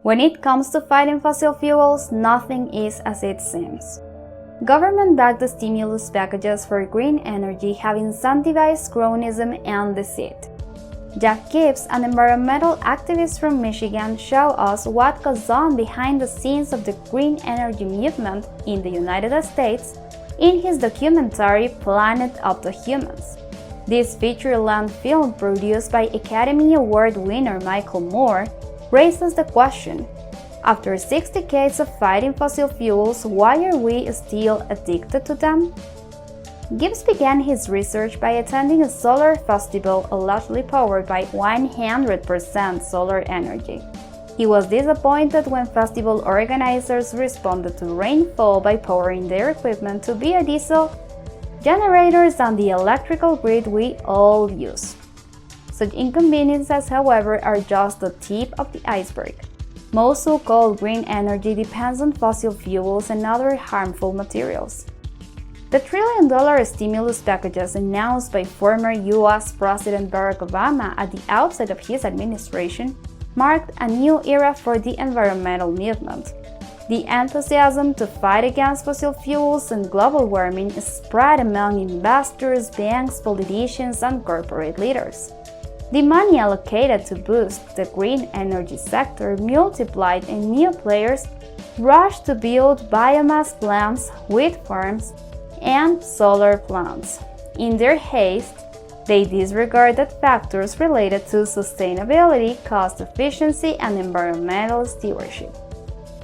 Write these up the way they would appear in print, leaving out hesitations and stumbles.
When it comes to fighting fossil fuels, nothing is as it seems. Government-backed stimulus packages for green energy have incentivized cronyism and deceit. Jack Gibbs, an environmental activist from Michigan, shows us what goes on behind the scenes of the green energy movement in the United States in his documentary Planet of the Humans. This feature-length film, produced by Academy Award winner Michael Moore, raises the question: after 6 decades of fighting fossil fuels, why are we still addicted to them? Gibbs began his research by attending a solar festival allegedly powered by 100% solar energy. He was disappointed when festival organizers responded to rainfall by powering their equipment to biodiesel generators on the electrical grid we all use. Such inconveniences, however, are just the tip of the iceberg. Most so-called green energy depends on fossil fuels and other harmful materials. The trillion-dollar stimulus packages announced by former U.S. President Barack Obama at the outset of his administration marked a new era for the environmental movement. The enthusiasm to fight against fossil fuels and global warming spread among investors, banks, politicians, and corporate leaders. The money allocated to boost the green energy sector multiplied, and new players rushed to build biomass plants, wind farms, and solar plants. In their haste, they disregarded factors related to sustainability, cost efficiency, and environmental stewardship.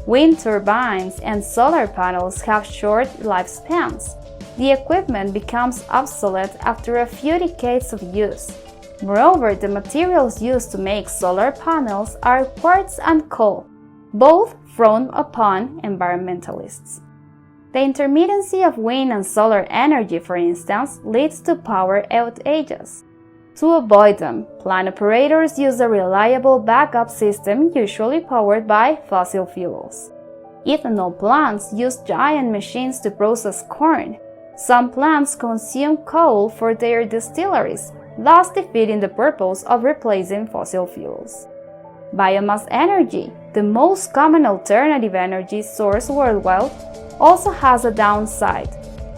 Wind turbines and solar panels have short lifespans. The equipment becomes obsolete after a few decades of use. Moreover, the materials used to make solar panels are quartz and coal, both frowned upon environmentalists. The intermittency of wind and solar energy, for instance, leads to power outages. To avoid them, plant operators use a reliable backup system usually powered by fossil fuels. Ethanol plants use giant machines to process corn. Some plants consume coal for their distilleries, thus defeating the purpose of replacing fossil fuels. Biomass energy, the most common alternative energy source worldwide, also has a downside.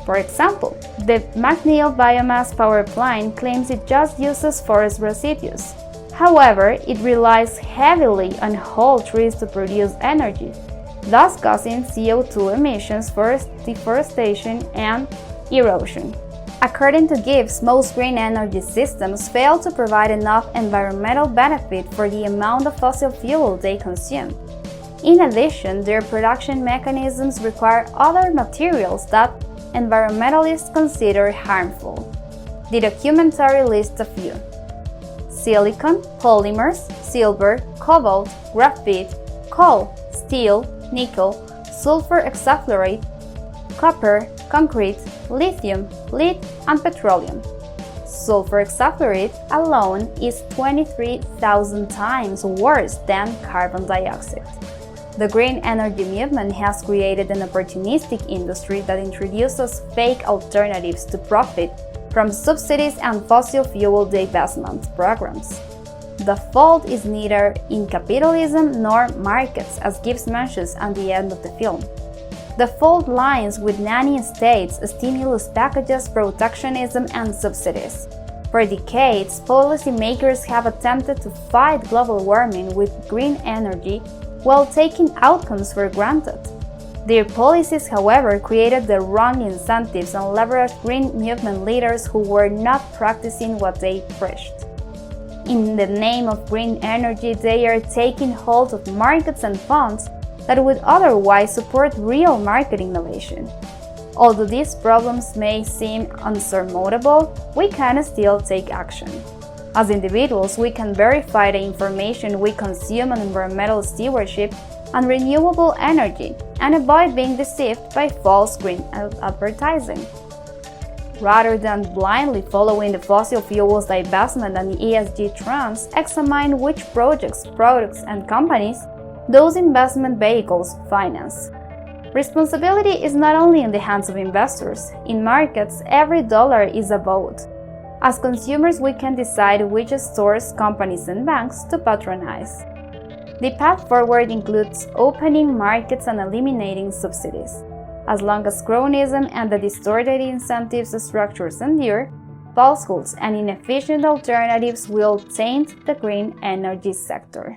For example, the McNeil biomass power plant claims it just uses forest residues. However, it relies heavily on whole trees to produce energy, thus causing CO2 emissions, forest deforestation, and erosion. According to Gibbs, most green energy systems fail to provide enough environmental benefit for the amount of fossil fuel they consume. In addition, their production mechanisms require other materials that environmentalists consider harmful. The documentary lists a few: silicon, polymers, silver, cobalt, graphite, coal, steel, nickel, sulfur hexafluoride, copper, concrete, lithium, lead, and petroleum. Sulfur hexafluoride alone is 23,000 times worse than carbon dioxide. The green energy movement has created an opportunistic industry that introduces fake alternatives to profit from subsidies and fossil fuel divestment programs. The fault is neither in capitalism nor markets, as Gibbs mentions at the end of the film. The fault lies with nanny states, stimulus packages, protectionism, and subsidies. For decades, policymakers have attempted to fight global warming with green energy while taking outcomes for granted. Their policies, however, created the wrong incentives and leveraged green movement leaders who were not practicing what they preached. In the name of green energy, they are taking hold of markets and funds that would otherwise support real market innovation. Although these problems may seem unsurmountable, we can still take action. As individuals, we can verify the information we consume on environmental stewardship and renewable energy and avoid being deceived by false green advertising. Rather than blindly following the fossil fuels divestment and ESG trends, examine which projects, products, and companies those investment vehicles finance. Responsibility is not only in the hands of investors. In markets, every dollar is a vote. As consumers, we can decide which stores, companies, and banks to patronize. The path forward includes opening markets and eliminating subsidies. As long as cronyism and the distorted incentives structures endure, falsehoods and inefficient alternatives will taint the green energy sector.